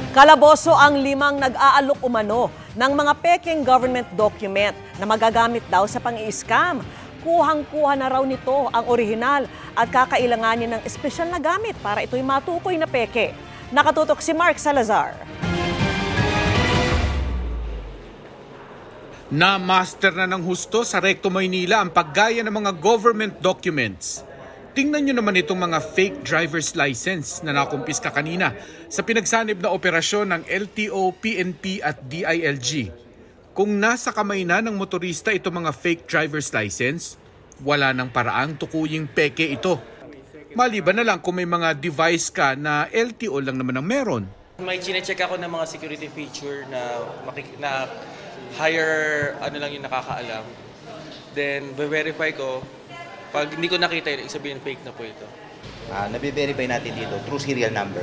Kalaboso ang 5 nag-aalok umano ng mga peking government document na magagamit daw sa pang-i-scam. Kuhang-kuha na raw nito ang orihinal at kakailanganin ng espesyal na gamit para ito'y matukoy na peke. Nakatutok si Mark Salazar. Na-master na ng husto sa Recto Maynila ang paggaya ng mga government documents. Tingnan nyo naman itong mga fake driver's license na nakumpiska kanina sa pinagsanib na operasyon ng LTO, PNP at DILG. Kung nasa kamay na ng motorista itong mga fake driver's license, wala nang paraang tukuying peke ito. Maliban na lang kung may mga device ka na LTO lang naman ang meron. May chine-check ako ng mga security feature na higher lang yung nakakaalam. Then, verify ko. Pag hindi ko nakita yun, sabihin fake na po ito. Nabi-verify natin dito through serial number.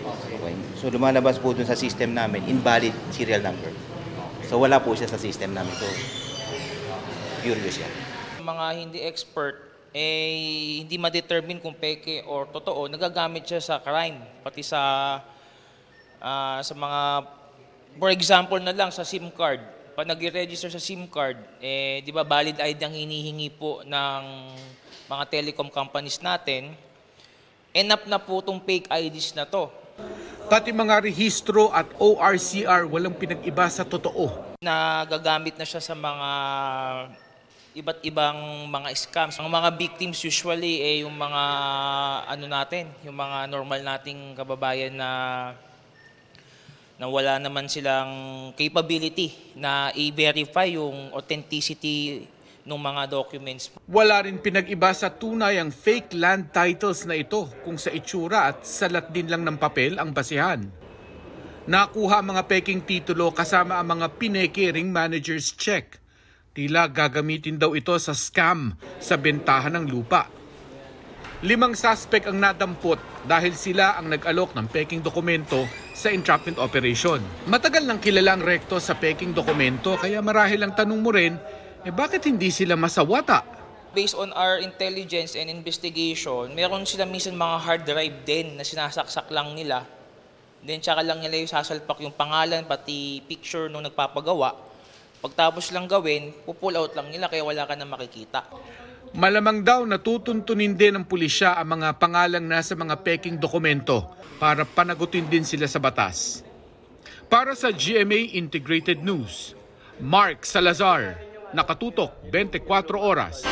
Okay. So lumalabas po dun sa system namin, invalid serial number. So wala po siya sa system namin. So curious yan. Mga hindi expert, hindi ma-determine kung peke or totoo, nagagamit siya sa crime. Pati sa mga, for example na lang, sa SIM card. Pag nag-register sa SIM card, di ba valid ID ang hinihingi po ng mga telecom companies natin, enough na po itong fake IDs na to. Pati mga rehistro at ORCR walang pinag-iba sa totoo. Nagagamit na siya sa mga iba't ibang mga scams. Ang mga victims usually yung mga yung mga normal nating kababayan na wala naman silang capability na i-verify yung authenticity ng mga documents. Wala rin pinag-iba sa tunay ang fake land titles na ito kung sa itsura at salat din lang ng papel ang basihan. Nakuha mga peking titulo kasama ang mga pineke ring manager's check. Tila gagamitin daw ito sa scam sa bentahan ng lupa. 5 suspect ang nadampot dahil sila ang nag-alok ng peking dokumento sa entrapment operation. Matagal nang kilala ang Recto sa peking dokumento kaya marahil ang tanong mo rin, bakit hindi sila masawata? Based on our intelligence and investigation, meron sila minsan mga hard drive din na sinasaksak lang nila. Then tsaka lang nila yung sasalpak yung pangalan pati picture nung nagpapagawa. Pagtapos lang gawin, pull out lang nila kaya wala ka na makikita. Malamang daw natutuntunin din ng pulisya ang mga pangalang nasa mga peking dokumento para panagutin din sila sa batas. Para sa GMA Integrated News, Mark Salazar, Nakatutok 24 Oras.